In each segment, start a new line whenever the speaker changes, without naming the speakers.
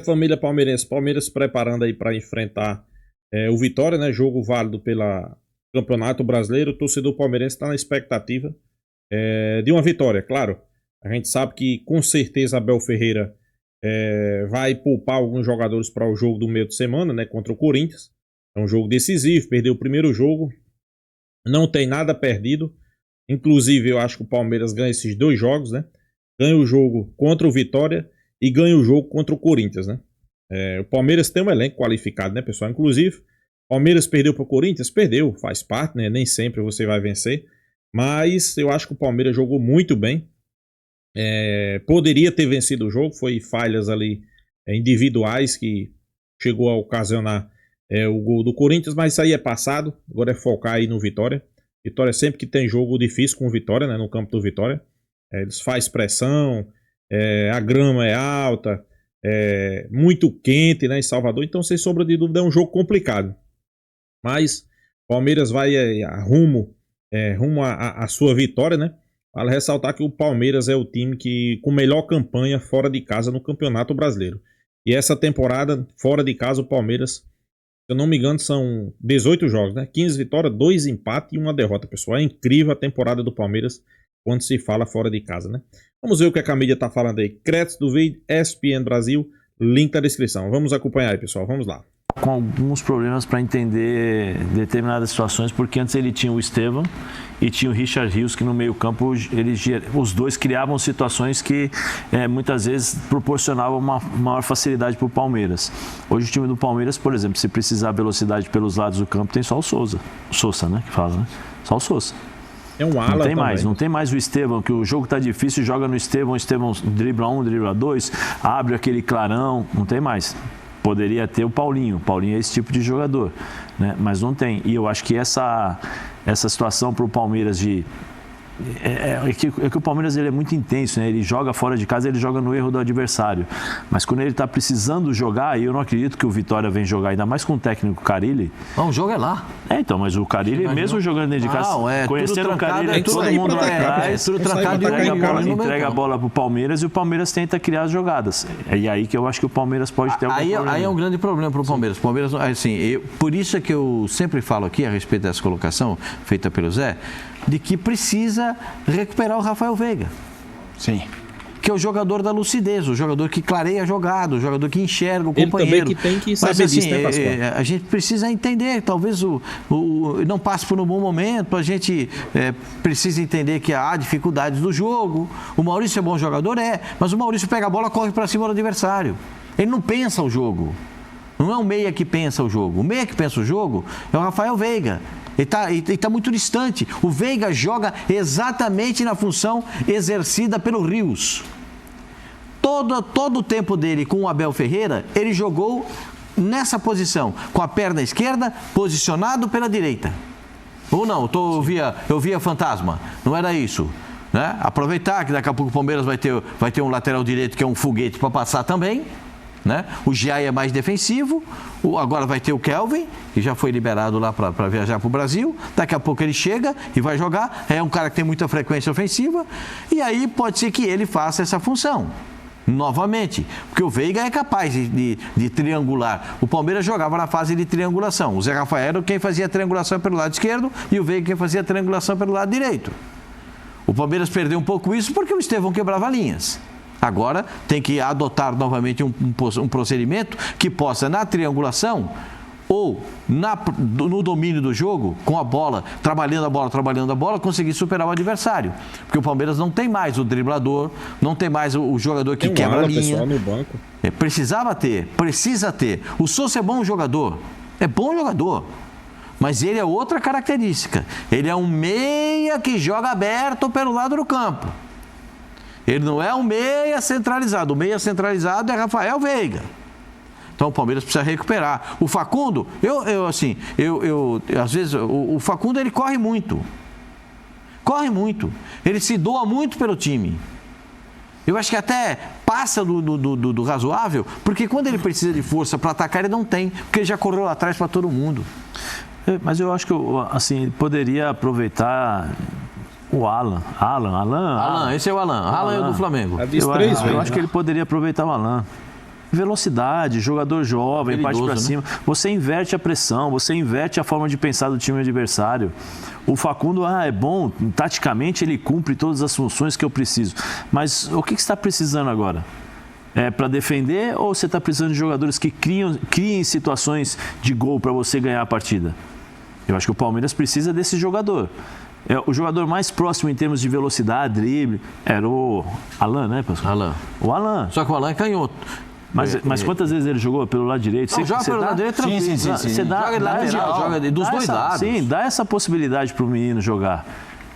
Família palmeirense. Palmeiras se preparando aí para enfrentar o Vitória, né? Jogo válido pela Campeonato Brasileiro. O torcedor palmeirense está na expectativa de uma vitória, claro. A gente sabe que com certeza Abel Ferreira vai poupar alguns jogadores para o jogo do meio de semana, né? Contra o Corinthians. É um jogo decisivo, perdeu o primeiro jogo. Não tem nada perdido. Inclusive, eu acho que o Palmeiras ganha esses dois jogos, né? Ganha o jogo contra o Vitória e ganha o jogo contra o Corinthians, né? O Palmeiras tem um elenco qualificado, né, pessoal? Inclusive, o Palmeiras perdeu para o Corinthians? Perdeu, faz parte, né? Nem sempre você vai vencer. Mas eu acho que o Palmeiras jogou muito bem. Poderia ter vencido o jogo, foi falhas ali individuais que chegou a ocasionar o gol do Corinthians, mas isso aí é passado. Agora é focar aí no Vitória. Vitória sempre que tem jogo difícil com o Vitória, né, no campo do Vitória. Eles fazem pressão, a grama é alta, muito quente, né, em Salvador. Então, sem sombra de dúvida, é um jogo complicado. Mas Palmeiras vai rumo à sua vitória, né? Vale ressaltar que o Palmeiras é o time que com melhor campanha fora de casa no Campeonato Brasileiro. E essa temporada, fora de casa, o Palmeiras, se eu não me engano, são 18 jogos, né? 15 vitórias, 2 empates e 1 derrota, pessoal. É incrível a temporada do Palmeiras quando se fala fora de casa, né? Vamos ver o que a mídia tá falando aí. Créditos do vídeo, ESPN Brasil, link na descrição. Vamos acompanhar aí, pessoal. Vamos lá.
Com alguns problemas para entender determinadas situações, porque antes ele tinha o Estevão e tinha o Richard Rios, que no meio campo os dois criavam situações que muitas vezes proporcionavam uma maior facilidade para o Palmeiras. Hoje o time do Palmeiras, por exemplo, se precisar velocidade pelos lados do campo, tem só o Sousa, né, que fala, né? Só o Sousa.
É um ala
não tem mais o Estevão, que o jogo tá difícil, joga no Estevão, o Estevão dribla 1, dribla 2, abre aquele clarão, não tem mais. Poderia ter o Paulinho. O Paulinho é esse tipo de jogador, né? Mas não tem. E eu acho que essa situação para o Palmeiras de... que o Palmeiras ele é muito intenso, né? Ele joga fora de casa, ele joga no erro do adversário. Mas quando ele está precisando jogar, e eu não acredito que o Vitória vem jogar, ainda mais com o técnico Carille.
Não, o jogo é lá.
Então, mas o Carille, mesmo jogando dentro de casa, conhecendo o Carille, todo mundo lá atrás,
tudo trancado,
entrega a bola para o Palmeiras e o Palmeiras tenta criar as jogadas. É aí que eu acho que o Palmeiras pode ter algum problema.
Aí é um grande problema para o Palmeiras. Palmeiras, assim, por isso é que eu sempre falo aqui a respeito dessa colocação feita pelo Zé, de que precisa recuperar o Rafael Veiga.
Sim.
Que é o jogador da lucidez, o jogador que clareia a jogada, o jogador que enxerga o companheiro.
Ele também que tem que saber disso, né, Pascoal?
A gente precisa entender, talvez não passe por um bom momento, a gente precisa entender que há dificuldades do jogo. O Maurício é bom jogador? Mas o Maurício pega a bola e corre para cima do adversário. Ele não pensa o jogo. Não é o meia que pensa o jogo. O meia que pensa o jogo é o Rafael Veiga. Ele tá muito distante. O Veiga joga exatamente na função exercida pelo Rios. Todo o tempo dele com o Abel Ferreira, ele jogou nessa posição, com a perna esquerda posicionado pela direita. Ou não, eu via fantasma. Não era isso. Né? Aproveitar que daqui a pouco o Palmeiras vai ter um lateral direito que é um foguete para passar também. Né? O Giai é mais defensivo, agora vai ter o Kelvin, que já foi liberado lá para viajar para o Brasil. Daqui a pouco ele chega e vai jogar. É um cara que tem muita frequência ofensiva. E aí pode ser que ele faça essa função novamente, porque o Veiga é capaz de triangular. O Palmeiras jogava na fase de triangulação. O Zé Rafael era quem fazia a triangulação pelo lado esquerdo e o Veiga quem fazia a triangulação pelo lado direito. O Palmeiras perdeu um pouco isso porque o Estevão quebrava linhas. Agora tem que adotar novamente um procedimento que possa, na triangulação ou no domínio do jogo, com a bola, trabalhando a bola, conseguir superar o adversário. Porque o Palmeiras não tem mais o driblador, não tem mais o jogador que quebra a linha.
No banco.
Precisa ter. O Sousa é bom jogador, mas ele é outra característica. Ele é um meia que joga aberto pelo lado do campo. Ele não é um meia centralizado. O meia centralizado é Rafael Veiga. Então o Palmeiras precisa recuperar. O Facundo, às vezes, o Facundo ele corre muito. Ele se doa muito pelo time. Eu acho que até passa do razoável, porque quando ele precisa de força para atacar, ele não tem, porque ele já correu lá atrás para todo mundo.
Mas eu acho que assim, ele poderia aproveitar o Alan,
esse é o Alan. Alan é o do Flamengo.
Eu acho que ele poderia aproveitar o Alan. velocidade, jogador jovem, parte para cima. Você inverte a pressão, você inverte a forma de pensar do time adversário. O Facundo, é bom, taticamente ele cumpre todas as funções que eu preciso. Mas o que você está precisando agora? É para defender ou você está precisando de jogadores que criem situações de gol para você ganhar a partida? Eu acho que o Palmeiras precisa desse jogador. O jogador mais próximo em termos de velocidade, drible, era o Alan, né, Pascoal?
Alan.
O Alan.
Só que o Alan é canhoto.
Mas quantas vezes ele jogou pelo lado direito?
Não, joga pelo lado direito tranquilo. Sim.
Você dá,
joga lateral, joga dos dois lados.
Sim, dá essa possibilidade para o menino jogar.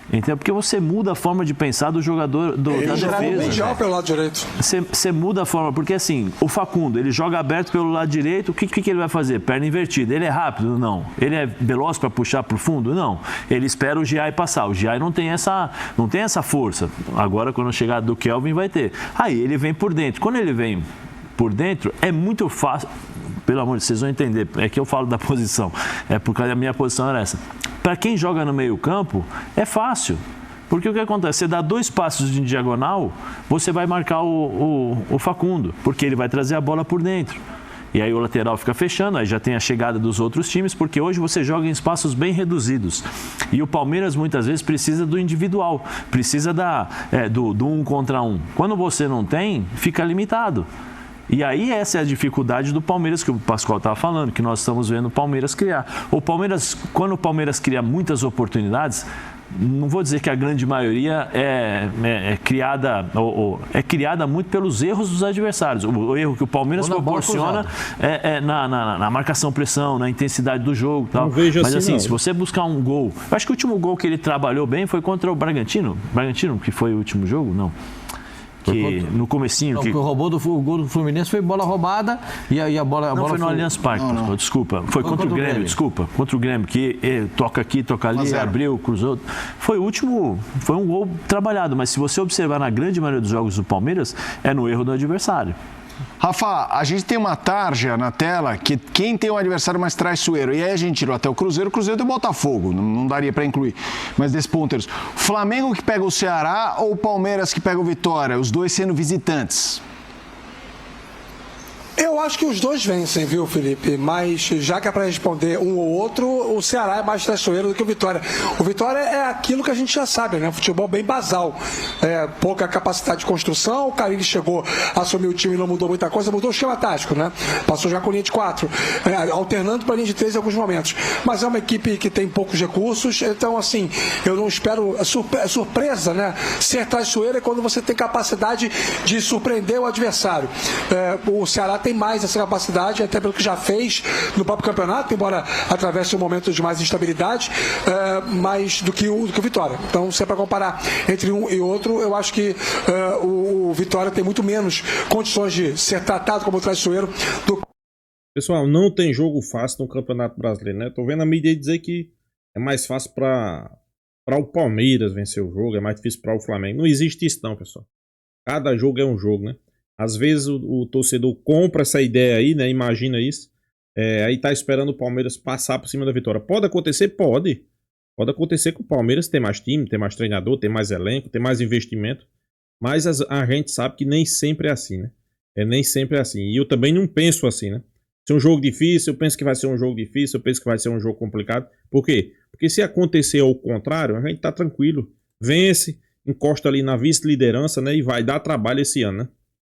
Entendeu? Porque você muda a forma de pensar do jogador da defesa.
Pelo lado direito.
Você muda a forma, porque assim, o Facundo, ele joga aberto pelo lado direito, o que ele vai fazer? Perna invertida. Ele é rápido? Não. Ele é veloz para puxar para o fundo? Não. Ele espera o Giai passar. O Giai não tem essa força. Agora, quando chegar do Kelvin, vai ter. Aí ele vem por dentro. Quando ele vem por dentro, é muito fácil. Pelo amor de Deus, vocês vão entender. É que eu falo da posição. É porque a minha posição era essa. Para quem joga no meio campo, é fácil. Porque o que acontece? Você dá 2 passos de diagonal, você vai marcar o Facundo. Porque ele vai trazer a bola por dentro. E aí o lateral fica fechando, aí já tem a chegada dos outros times, porque hoje você joga em espaços bem reduzidos. E o Palmeiras muitas vezes precisa do individual, precisa do 1 contra 1. Quando você não tem, fica limitado. E aí essa é a dificuldade do Palmeiras, que o Pascoal estava falando, que nós estamos vendo o Palmeiras criar. Quando o Palmeiras cria muitas oportunidades, não vou dizer que a grande maioria é criada muito pelos erros dos adversários. O erro que o Palmeiras proporciona é na marcação-pressão, na intensidade do jogo. Tal. Mas assim, se você buscar um gol... Eu acho que o último gol que ele trabalhou bem foi contra o Bragantino. Bragantino, que foi o último jogo? Não. No comecinho...
O gol do Fluminense foi bola roubada e a bola...
Não, foi no Allianz Parque, desculpa. Foi contra o Grêmio, desculpa. Contra o Grêmio, que toca aqui, toca ali, abriu, cruzou. Foi o último... Foi um gol trabalhado, mas se você observar na grande maioria dos jogos do Palmeiras, é no erro do adversário.
Rafa, a gente tem uma tarja na tela que quem tem um adversário mais traiçoeiro, e aí a gente tirou até o Cruzeiro tem o Botafogo, não daria para incluir, mas desses ponteiros. Flamengo que pega o Ceará ou o Palmeiras que pega o Vitória, os dois sendo visitantes?
Eu acho que os dois vencem, viu, Felipe? Mas já que é para responder um ou outro, o Ceará é mais traiçoeiro do que o Vitória. O Vitória é aquilo que a gente já sabe, né? Futebol bem basal. Pouca capacidade de construção. O Carille chegou, assumiu o time e não mudou muita coisa, mudou o esquema tático, né? Passou já com linha de 4, alternando para linha de 3 em alguns momentos. Mas é uma equipe que tem poucos recursos, então, assim, eu não espero surpresa, né? Ser traiçoeiro é quando você tem capacidade de surpreender o adversário. O Ceará tem mais essa capacidade, até pelo que já fez no próprio campeonato, embora atravesse um momento de mais instabilidade, mais do que o Vitória. Então, se é para comparar entre um e outro, eu acho que o Vitória tem muito menos condições de ser tratado como traiçoeiro do...
Pessoal, não tem jogo fácil no Campeonato Brasileiro, né? Tô vendo a mídia dizer que é mais fácil para o Palmeiras vencer o jogo, é mais difícil para o Flamengo. Não existe isso não, pessoal. Cada jogo é um jogo, né? Às vezes o torcedor compra essa ideia aí, né? Imagina isso. Aí tá esperando o Palmeiras passar por cima da Vitória. Pode acontecer? Pode. Pode acontecer que o Palmeiras tem mais time, tem mais treinador, tem mais elenco, tem mais investimento. Mas a gente sabe que nem sempre é assim, né? Nem sempre é assim. E eu também não penso assim, né? Se é um jogo difícil, eu penso que vai ser um jogo difícil, eu penso que vai ser um jogo complicado. Por quê? Porque se acontecer ao contrário, a gente tá tranquilo. Vence, encosta ali na vice-liderança, né? E vai dar trabalho esse ano, né?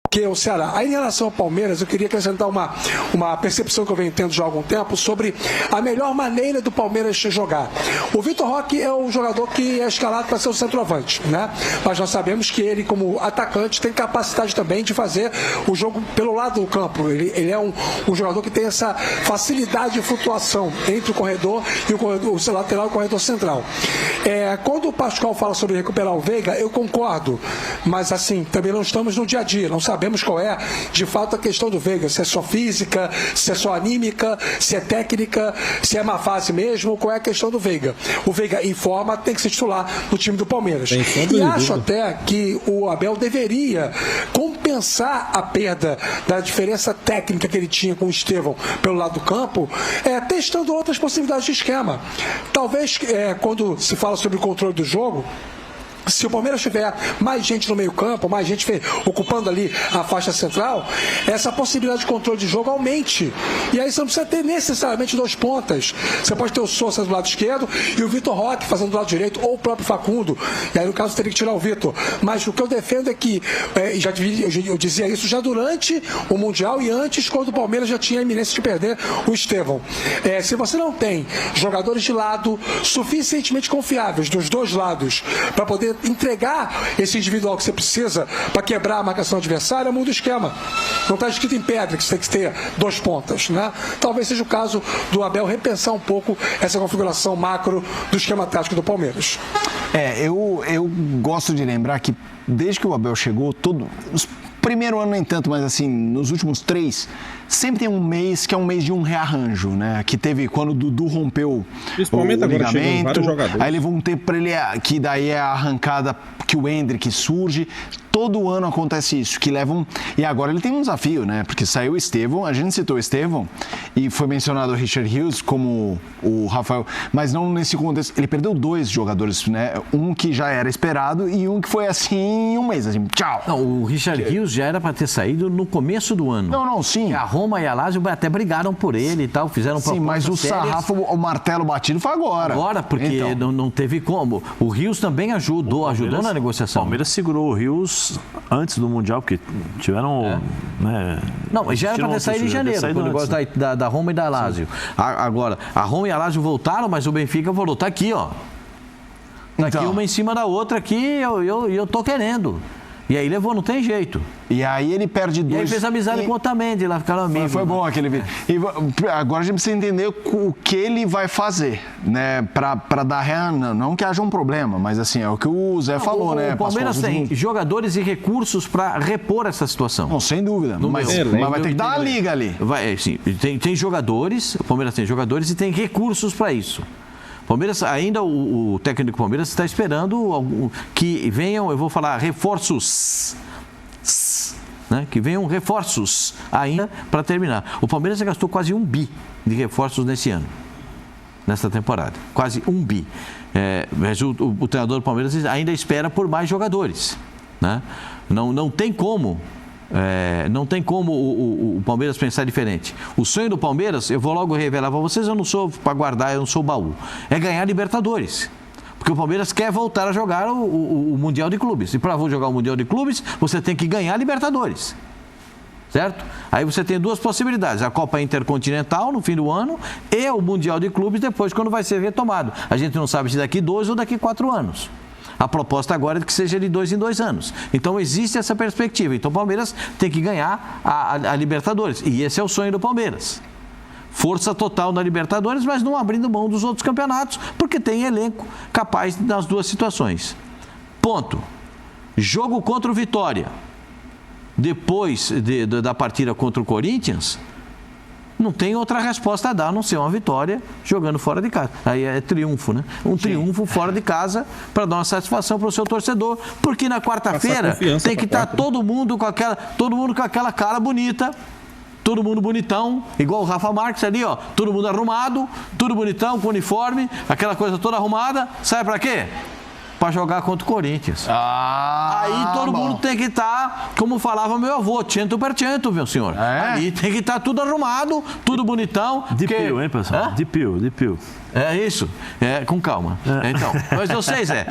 Que é o Ceará. Aí, em relação ao Palmeiras, eu queria acrescentar uma percepção que eu venho tendo já há algum tempo sobre a melhor maneira do Palmeiras jogar. O Vitor Roque é um jogador que é escalado para ser o centroavante, né? Mas nós sabemos que ele, como atacante, tem capacidade também de fazer o jogo pelo lado do campo. Ele é um jogador que tem essa facilidade de flutuação entre o corredor e o lateral e o corredor central. Quando o Pascoal fala sobre recuperar o Veiga, eu concordo, mas assim, também não estamos no dia a dia, não sabemos qual é, de fato, a questão do Veiga, se é só física, se é só anímica, se é técnica, se é má fase mesmo, qual é a questão do Veiga. O Veiga, em forma, tem que se titular no time do Palmeiras. E acho até que o Abel deveria compensar a perda da diferença técnica que ele tinha com o Estevão pelo lado do campo, testando outras possibilidades de esquema. Talvez, quando se fala sobre o controle do jogo, se o Palmeiras tiver mais gente no meio campo, mais gente ocupando ali a faixa central, essa possibilidade de controle de jogo aumente. E aí você não precisa ter necessariamente 2 pontas. Você pode ter o Sousa do lado esquerdo e o Vitor Roque fazendo do lado direito, ou o próprio Facundo. E aí, no caso, teria que tirar o Vitor. Mas o que eu defendo é que, eu dizia isso já durante o Mundial e antes, quando o Palmeiras já tinha a iminência de perder o Estevão. Se você não tem jogadores de lado suficientemente confiáveis dos 2 lados para poder entregar esse individual que você precisa para quebrar a marcação adversária, muda o esquema. Não está escrito em pedra que você tem que ter 2 pontas, né? Talvez seja o caso do Abel repensar um pouco essa configuração macro do esquema tático do Palmeiras.
Eu gosto de lembrar que desde que o Abel chegou, primeiro ano nem tanto, mas assim, nos últimos 3, sempre tem um mês que é um mês de um rearranjo, né? Que teve quando o Dudu rompeu o ligamento, aí levou um tempo para ele, que daí é a arrancada que o Endrick surge. Todo ano acontece isso, que levam... E agora ele tem um desafio, né? Porque saiu o Estevão, a gente citou o Estevão, e foi mencionado o Richard Hughes como o Rafael, mas não nesse contexto. Ele perdeu 2 jogadores, né? Um que já era esperado e um que foi assim em um mês, assim, tchau.
Não, o Richard Hughes já era para ter saído no começo do ano.
Não, sim.
A Roma e a Lazio até brigaram por ele e tal, fizeram
propostas. Sim, mas o sarrafo, o martelo batido foi agora.
Agora, porque então, não teve como. O Hughes também ajudou na negociação.
O Palmeiras segurou o Hughes antes do Mundial, porque tiveram... Né,
não, já era para ter saído em janeiro, o negócio da Roma e da Lazio. Agora, a Roma e a Lazio voltaram, mas o Benfica falou, tá aqui, ó. Tá aqui uma em cima da outra aqui, eu tô querendo. E aí levou, não tem jeito.
E aí ele perde 2...
E aí fez amizade com o Otamendi, lá ficaram amigos.
Foi bom aquele vídeo. E agora a gente precisa entender o que ele vai fazer, né? Pra dar... Não que haja um problema, mas assim, é o que o Zé falou, né?
O Palmeiras tem jogadores e recursos para repor essa situação.
Não, sem dúvida. Mas vai ter que dar uma liga ali.
Sim, tem jogadores, o Palmeiras tem jogadores e tem recursos para isso. Palmeiras, ainda o técnico do Palmeiras está esperando que venham, eu vou falar, reforços, né? Que venham reforços ainda para terminar. O Palmeiras já gastou quase 1 bi de reforços nesse ano, nessa temporada. Quase 1 bi. Mas o treinador do Palmeiras ainda espera por mais jogadores, né? Não tem como... não tem como o Palmeiras pensar diferente. O sonho do Palmeiras, eu vou logo revelar para vocês, eu não sou para guardar, eu não sou baú. É ganhar Libertadores. Porque o Palmeiras quer voltar a jogar o Mundial de Clubes. E para jogar o Mundial de Clubes, você tem que ganhar Libertadores. Certo? Aí você tem 2 possibilidades. A Copa Intercontinental no fim do ano e o Mundial de Clubes depois, quando vai ser retomado. A gente não sabe se daqui 2 ou daqui 4 anos. A proposta agora é que seja de 2 em 2 anos. Então existe essa perspectiva. Então o Palmeiras tem que ganhar a Libertadores. E esse é o sonho do Palmeiras. Força total na Libertadores, mas não abrindo mão dos outros campeonatos, porque tem elenco capaz nas 2 situações. Ponto. Jogo contra o Vitória. Depois da partida contra o Corinthians, não tem outra resposta a dar, a não ser uma vitória jogando fora de casa. Aí é triunfo, né? Triunfo fora de casa para dar uma satisfação para o seu torcedor, porque na quarta-feira tem que estar todo mundo com aquela cara bonita, todo mundo bonitão, igual o Rafa Marques ali, ó, todo mundo arrumado, tudo bonitão, com uniforme, aquela coisa toda arrumada. Sabe para quê? Para jogar contra o Corinthians. Aí todo mundo tem que estar, como falava meu avô, cento per cento, meu senhor. Ali tem que estar tudo arrumado, tudo bonitão.
De pio, hein, pessoal? De pio.
É isso. Com calma. Então, mas eu sei, Zé.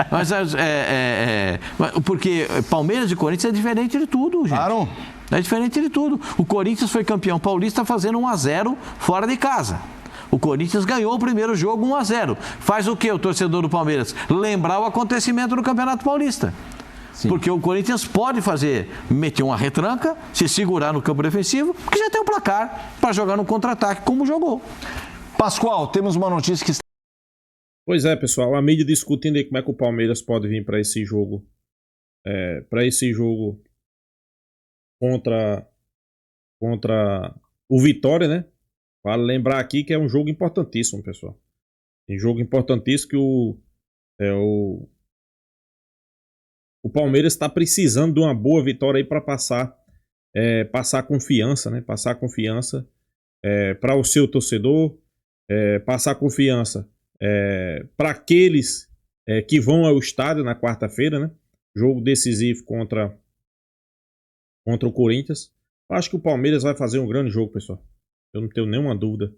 Porque Palmeiras e Corinthians é diferente de tudo, gente.
Claro.
É diferente de tudo. O Corinthians foi campeão paulista fazendo 1-0 fora de casa. O Corinthians ganhou o primeiro jogo 1-0. Faz o quê o torcedor do Palmeiras? Lembrar o acontecimento do Campeonato Paulista. Sim. Porque o Corinthians pode meter uma retranca, se segurar no campo defensivo, porque já tem um placar para jogar no contra-ataque, como jogou.
Pascoal, temos uma notícia que está...
Pois é, pessoal, a mídia discutindo aí como é que o Palmeiras pode vir para esse jogo. Contra o Vitória, né? Vale lembrar aqui que é um jogo importantíssimo, pessoal. Um jogo importantíssimo que o Palmeiras está precisando de uma boa vitória aí para passar confiança, né? Passar confiança para o seu torcedor, passar confiança para aqueles que vão ao estádio na quarta-feira, né? Jogo decisivo contra o Corinthians. Eu acho que o Palmeiras vai fazer um grande jogo, pessoal. Eu não tenho nenhuma dúvida.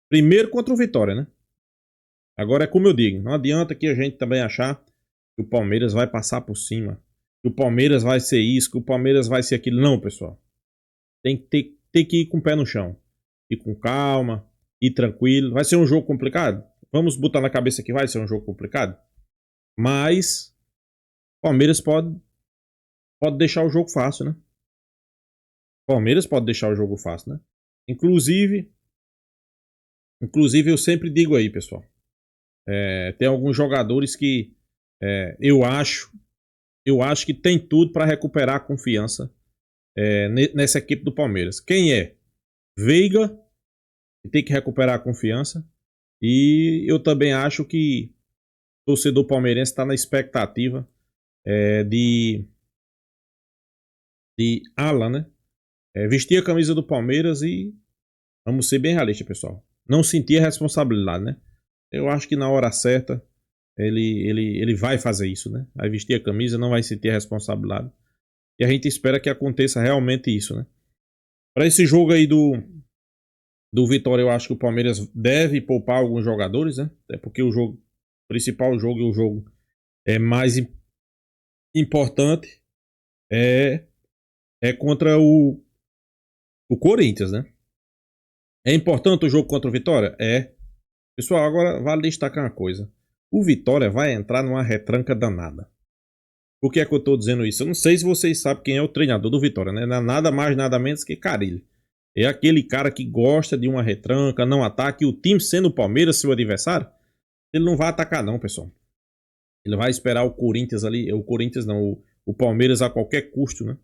Primeiro contra o Vitória, né? Agora é como eu digo, não adianta que a gente também achar que o Palmeiras vai passar por cima, que o Palmeiras vai ser isso, que o Palmeiras vai ser aquilo. Não, pessoal. Tem que ir com o pé no chão. Ir com calma, ir tranquilo. Vai ser um jogo complicado? Vamos botar na cabeça que vai ser um jogo complicado? Mas o Palmeiras pode deixar o jogo fácil, né? O Palmeiras pode deixar o jogo fácil, né? Inclusive eu sempre digo aí, pessoal. Tem alguns jogadores que eu acho que tem tudo para recuperar a confiança nessa equipe do Palmeiras. Quem é? Veiga, que tem que recuperar a confiança. E eu também acho que o torcedor palmeirense está na expectativa de Alan, né? Vestir a camisa do Palmeiras e vamos ser bem realistas, pessoal. Não sentir a responsabilidade, né? Eu acho que na hora certa ele vai fazer isso, né? Vai vestir a camisa, não vai sentir a responsabilidade. E a gente espera que aconteça realmente isso, né? Para esse jogo aí do Vitória, eu acho que o Palmeiras deve poupar alguns jogadores, né? Até porque o principal jogo e o jogo mais importante é contra o Corinthians, né? É importante o jogo contra o Vitória? É. Pessoal, agora vale destacar uma coisa. O Vitória vai entrar numa retranca danada. Por que é que eu estou dizendo isso? Eu não sei se vocês sabem quem é o treinador do Vitória, né? Nada mais, nada menos que Carille. É aquele cara que gosta de uma retranca, não ataca. E o time sendo o Palmeiras, seu adversário, ele não vai atacar não, pessoal. Ele vai esperar o Corinthians ali. O Corinthians não, o Palmeiras a qualquer custo, né?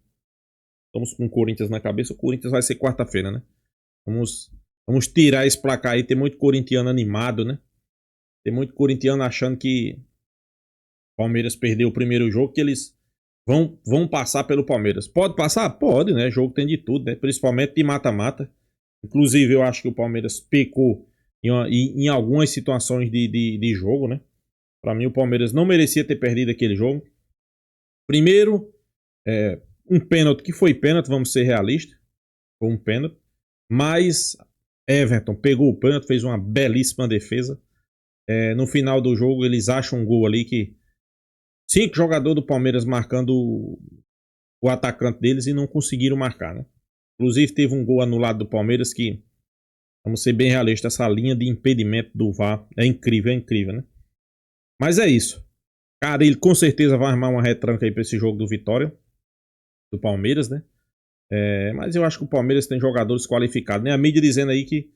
Estamos com o Corinthians na cabeça. O Corinthians vai ser quarta-feira, né? Vamos tirar esse placar aí. Tem muito corintiano animado, né? Tem muito corintiano achando que o Palmeiras perdeu o primeiro jogo, que eles vão passar pelo Palmeiras. Pode passar? Pode, né? Jogo tem de tudo, né? Principalmente de mata-mata. Inclusive, eu acho que o Palmeiras pecou em algumas situações de jogo, né? Pra mim, o Palmeiras não merecia ter perdido aquele jogo. Primeiro, um pênalti que foi pênalti, vamos ser realistas. Foi um pênalti. Mas Everton pegou o pênalti, fez uma belíssima defesa. No final do jogo, eles acham um gol ali que 5 jogadores do Palmeiras marcando o atacante deles e não conseguiram marcar, né? Inclusive, teve um gol anulado do Palmeiras que, vamos ser bem realistas, essa linha de impedimento do VAR é incrível, né? Mas é isso. Cara, ele com certeza vai armar uma retranca aí pra esse jogo do Vitória, do Palmeiras, né? Mas eu acho que o Palmeiras tem jogadores qualificados, né? A mídia dizendo aí que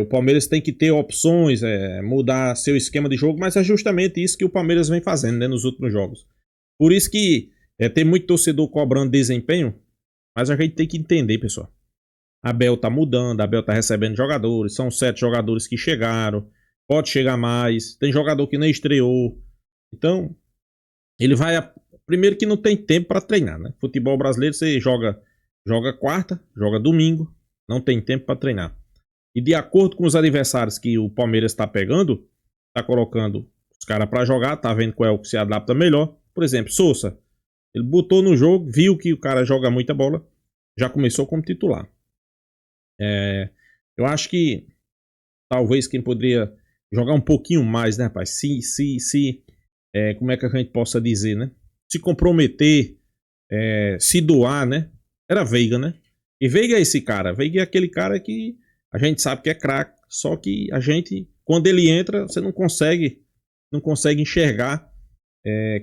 o Palmeiras tem que ter opções, mudar seu esquema de jogo, mas é justamente isso que o Palmeiras vem fazendo, né, nos últimos jogos. Por isso que tem muito torcedor cobrando desempenho, mas a gente tem que entender, pessoal. A Abel tá mudando, a Abel tá recebendo jogadores, são 7 jogadores que chegaram, pode chegar mais, tem jogador que nem estreou. Então, ele vai... Primeiro que não tem tempo para treinar, né? Futebol brasileiro você joga quarta, joga domingo, não tem tempo para treinar. E de acordo com os adversários que o Palmeiras está pegando, está colocando os caras para jogar, tá vendo qual é o que se adapta melhor. Por exemplo, Sousa, ele botou no jogo, viu que o cara joga muita bola, já começou como titular. Eu acho que talvez quem poderia jogar um pouquinho mais, né, rapaz? Como é que a gente possa dizer, né? Se comprometer, se doar, né? Era Veiga, né? E Veiga é esse cara. Veiga é aquele cara que a gente sabe que é craque, só que a gente, quando ele entra, você não consegue enxergar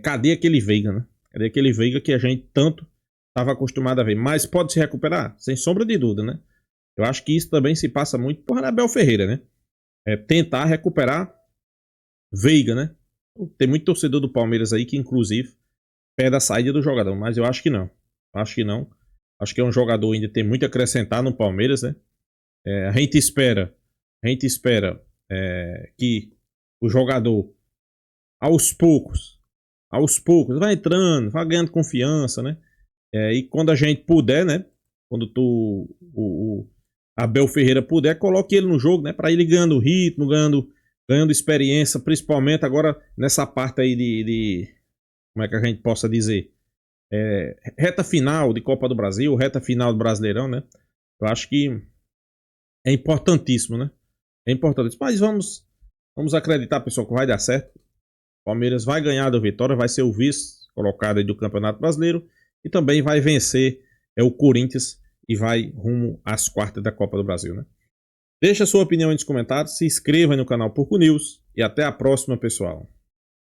cadê aquele Veiga, né? Cadê aquele Veiga que a gente tanto estava acostumado a ver. Mas pode se recuperar? Sem sombra de dúvida, né? Eu acho que isso também se passa muito por Abel Ferreira, né? Tentar recuperar Veiga, né? Tem muito torcedor do Palmeiras aí que, inclusive, pede a saída do jogador, mas eu acho que não. Acho que é um jogador ainda que tem muito a acrescentar no Palmeiras, né? A gente espera que o jogador, aos poucos, vai entrando, vai ganhando confiança, né? E quando a gente puder, né? Quando o Abel Ferreira puder, coloque ele no jogo, né? Para ele ganhando ritmo, ganhando ganhando experiência, principalmente agora nessa parte aí de como é que a gente possa dizer, reta final de Copa do Brasil, reta final do Brasileirão, né? Eu acho que é importantíssimo, né? É importantíssimo. Mas vamos acreditar, pessoal, que vai dar certo. O Palmeiras vai ganhar do Vitória, vai ser o vice colocado aí do Campeonato Brasileiro e também vai vencer o Corinthians e vai rumo às quartas da Copa do Brasil, né? Deixa a sua opinião aí nos comentários, se inscreva aí no canal Porco News e até a próxima, pessoal.